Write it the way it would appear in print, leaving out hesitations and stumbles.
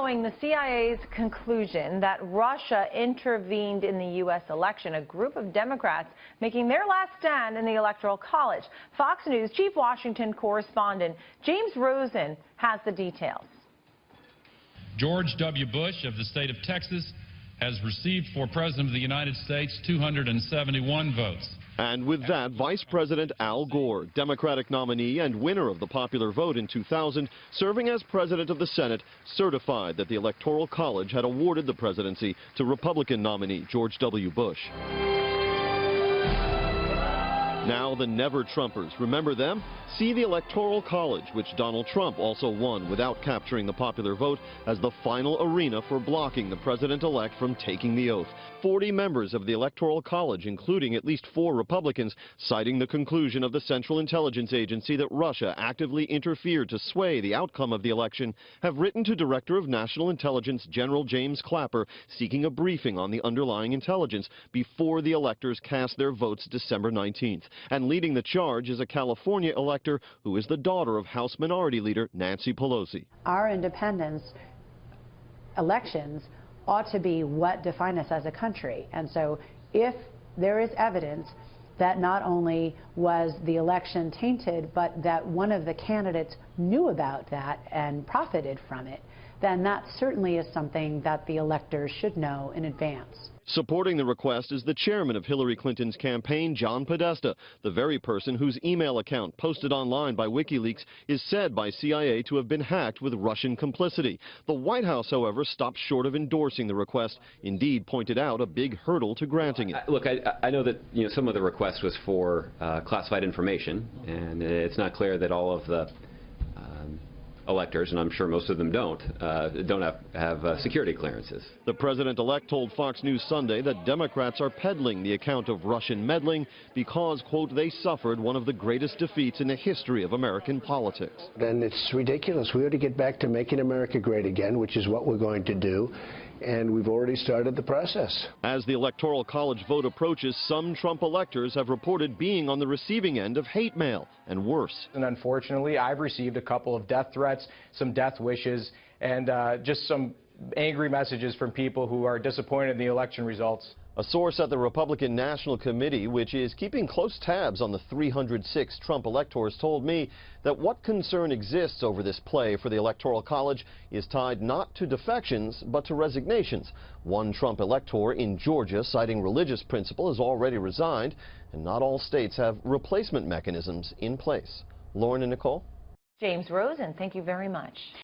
following the CIA's conclusion that Russia intervened in the U.S. election, a group of Democrats making their last stand in the Electoral College. Fox News Chief Washington correspondent James Rosen has the details. George W. Bush of the state of Texas has received for President of the United States 271 votes. And with that, Vice President Al Gore, Democratic nominee and winner of the popular vote in 2000, serving as President of the Senate, certified that the Electoral College had awarded the presidency to Republican nominee George W. Bush. Now the never-Trumpers. Remember them? See the Electoral College, which Donald Trump also won without capturing the popular vote, as the final arena for blocking the president-elect from taking the oath. 40 members of the Electoral College, including at least 4 Republicans, citing the conclusion of the Central Intelligence Agency that Russia actively interfered to sway the outcome of the election, have written to Director of National Intelligence General James Clapper seeking a briefing on the underlying intelligence before the electors cast their votes December 19th. And leading the charge is a California elector who is the daughter of House Minority Leader Nancy Pelosi. Our independence elections ought to be what define us as a country. And so if there is evidence that not only was the election tainted, but that one of the candidates knew about that and profited from it, then that certainly is something that the electors should know in advance. Supporting the request is the chairman of Hillary Clinton's campaign, John Podesta, the very person whose email account posted online by WikiLeaks is said by CIA to have been hacked with Russian complicity. The White House, however, stopped short of endorsing the request, indeed pointed out a big hurdle to granting it. Look, I know that some of the request was for classified information, and it's not clear that all of the electors, and I'm sure most of them don't have security clearances. The president-elect told Fox News Sunday that Democrats are peddling the account of Russian meddling because, quote, they suffered one of the greatest defeats in the history of American politics. And it's ridiculous. We ought to get back to making America great again, which is what we're going to do. And we've already started the process. As the Electoral College vote approaches, some Trump electors have reported being on the receiving end of hate mail, and worse. And unfortunately, I've received a couple of death threats, some death wishes, and just some angry messages from people who are disappointed in the election results. A source at the Republican National Committee, which is keeping close tabs on the 306 Trump electors, told me that what concern exists over this play for the Electoral College is tied not to defections, but to resignations. One Trump elector in Georgia, citing religious principle, has already resigned, and not all states have replacement mechanisms in place. Lauren and Nicole? James Rosen, thank you very much.